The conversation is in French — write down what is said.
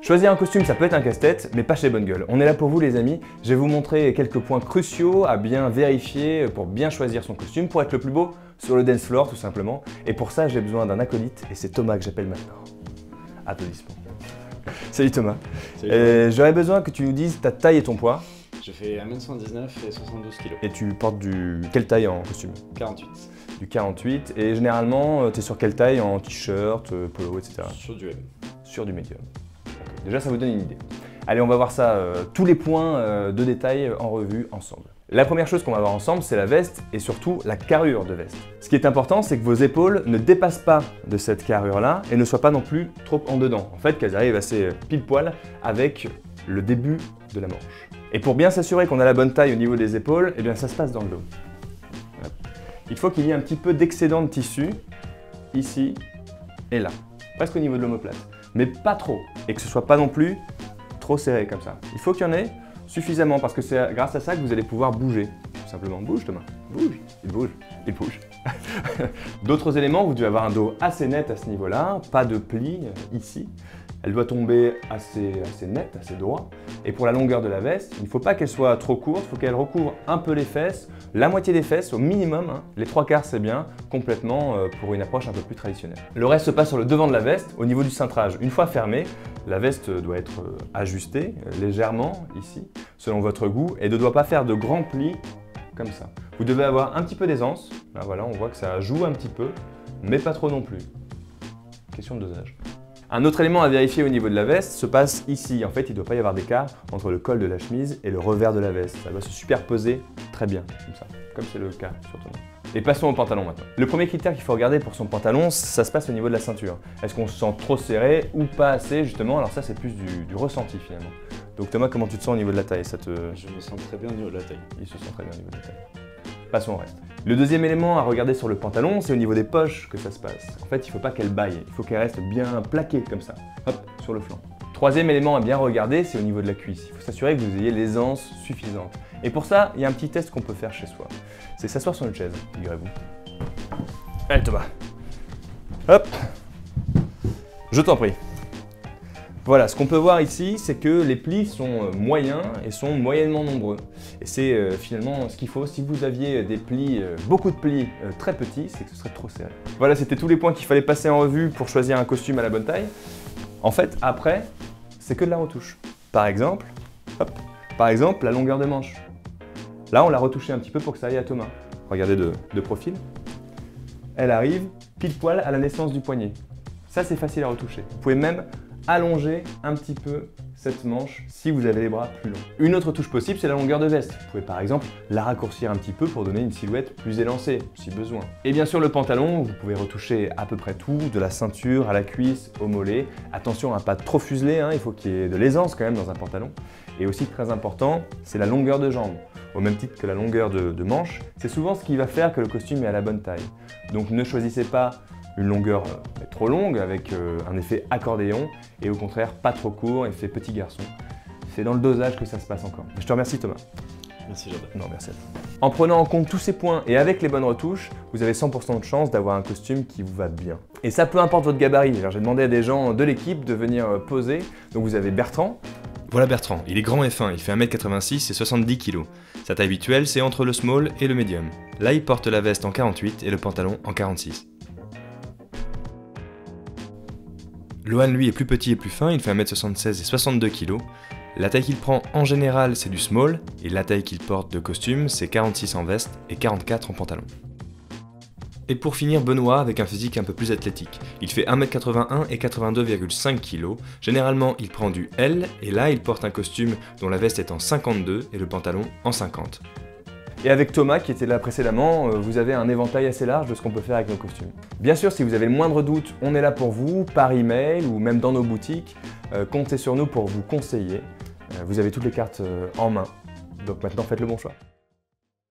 Choisir un costume, ça peut être un casse-tête, mais pas chez Bonne Gueule. On est là pour vous les amis, je vais vous montrer quelques points cruciaux à bien vérifier pour bien choisir son costume, pour être le plus beau sur le dance floor tout simplement. Et pour ça, j'ai besoin d'un acolyte et c'est Thomas que j'appelle maintenant. Applaudissements. Salut Thomas. J'aurais besoin que tu nous dises ta taille et ton poids. Je fais 1m79 et 72 kg. Et tu portes quelle taille en costume? 48. Du 48. Et généralement, tu es sur quelle taille en t-shirt, polo, etc. Sur du M. Sur du médium. Okay. Déjà, ça vous donne une idée. Allez, on va voir ça, tous les points de détail en revue ensemble. La première chose qu'on va voir ensemble, c'est la veste et surtout la carrure de veste. Ce qui est important, c'est que vos épaules ne dépassent pas de cette carrure-là et ne soient pas non plus trop en dedans. En fait, qu'elles arrivent assez pile poil avec le début de la manche. Et pour bien s'assurer qu'on a la bonne taille au niveau des épaules, eh bien ça se passe dans le dos. Il faut qu'il y ait un petit peu d'excédent de tissu, ici et là, presque au niveau de l'omoplate, mais pas trop, et que ce soit pas non plus trop serré comme ça. Il faut qu'il y en ait suffisamment, parce que c'est grâce à ça que vous allez pouvoir bouger. Tout simplement, bouge Thomas, bouge, il bouge, il bouge. D'autres éléments, vous devez avoir un dos assez net à ce niveau-là, pas de plis ici. Elle doit tomber assez nette, assez droit. Et pour la longueur de la veste, il ne faut pas qu'elle soit trop courte, il faut qu'elle recouvre un peu les fesses, la moitié des fesses au minimum, hein. Les 3/4 c'est bien, complètement pour une approche un peu plus traditionnelle. Le reste se passe sur le devant de la veste, au niveau du cintrage. Une fois fermée, la veste doit être ajustée légèrement ici, selon votre goût, et ne doit pas faire de grands plis comme ça. Vous devez avoir un petit peu d'aisance, là voilà, on voit que ça joue un petit peu, mais pas trop non plus. Question de dosage. Un autre élément à vérifier au niveau de la veste se passe ici. En fait, il ne doit pas y avoir d'écart entre le col de la chemise et le revers de la veste. Ça doit se superposer très bien, comme ça, comme c'est le cas sur Thomas. Et passons au pantalon maintenant. Le premier critère qu'il faut regarder pour son pantalon, ça se passe au niveau de la ceinture. Est-ce qu'on se sent trop serré ou pas assez justement? Alors ça, c'est plus du ressenti finalement. Donc Thomas, comment tu te sens au niveau de la taille? Je me sens très bien au niveau de la taille. Il se sent très bien au niveau de la taille. Passons au reste. Le deuxième élément à regarder sur le pantalon, c'est au niveau des poches que ça se passe. En fait, il ne faut pas qu'elle baille, il faut qu'elle reste bien plaquée comme ça, hop, sur le flanc. Troisième élément à bien regarder, c'est au niveau de la cuisse. Il faut s'assurer que vous ayez l'aisance suffisante. Et pour ça, il y a un petit test qu'on peut faire chez soi. C'est s'asseoir sur une chaise, figurez-vous. Allez Thomas. Hop. Je t'en prie. Voilà, ce qu'on peut voir ici, c'est que les plis sont moyens et sont moyennement nombreux. Et c'est finalement ce qu'il faut. Si vous aviez des plis, beaucoup de plis très petits, c'est que ce serait trop serré. Voilà, c'était tous les points qu'il fallait passer en revue pour choisir un costume à la bonne taille. En fait, après, c'est que de la retouche. Par exemple, hop, la longueur de manche. Là, on l'a retouché un petit peu pour que ça aille à Thomas. Regardez de profil. Elle arrive pile poil à la naissance du poignet. Ça, c'est facile à retoucher. Vous pouvez même allonger un petit peu cette manche si vous avez les bras plus longs. Une autre touche possible, c'est la longueur de veste. Vous pouvez par exemple la raccourcir un petit peu pour donner une silhouette plus élancée, si besoin. Et bien sûr le pantalon, vous pouvez retoucher à peu près tout, de la ceinture à la cuisse, au mollet. Attention à ne pas trop fuseler, hein, il faut qu'il y ait de l'aisance quand même dans un pantalon. Et aussi très important, c'est la longueur de jambe. Au même titre que la longueur de manche, c'est souvent ce qui va faire que le costume est à la bonne taille. Donc ne choisissez pas une longueur trop longue avec un effet accordéon et au contraire pas trop court, effet petit garçon. C'est dans le dosage que ça se passe encore. Je te remercie Thomas. Merci Jordan. Non, merci à toi. En prenant en compte tous ces points et avec les bonnes retouches, vous avez 100% de chance d'avoir un costume qui vous va bien. Et ça peu importe votre gabarit. Alors j'ai demandé à des gens de l'équipe de venir poser. Donc vous avez Bertrand. Voilà Bertrand, il est grand et fin, il fait 1m86 et 70 kg. Sa taille habituelle, c'est entre le small et le medium. Là, il porte la veste en 48 et le pantalon en 46. Lohan, lui, est plus petit et plus fin, il fait 1m76 et 62 kg. La taille qu'il prend en général, c'est du small, et la taille qu'il porte de costume, c'est 46 en veste et 44 en pantalon. Et pour finir, Benoît avec un physique un peu plus athlétique. Il fait 1m81 et 82,5 kg. Généralement, il prend du L, et là, il porte un costume dont la veste est en 52 et le pantalon en 50. Et avec Thomas, qui était là précédemment, vous avez un éventail assez large de ce qu'on peut faire avec nos costumes. Bien sûr, si vous avez le moindre doute, on est là pour vous, par email ou même dans nos boutiques. Comptez sur nous pour vous conseiller. Vous avez toutes les cartes en main. Donc maintenant, faites le bon choix.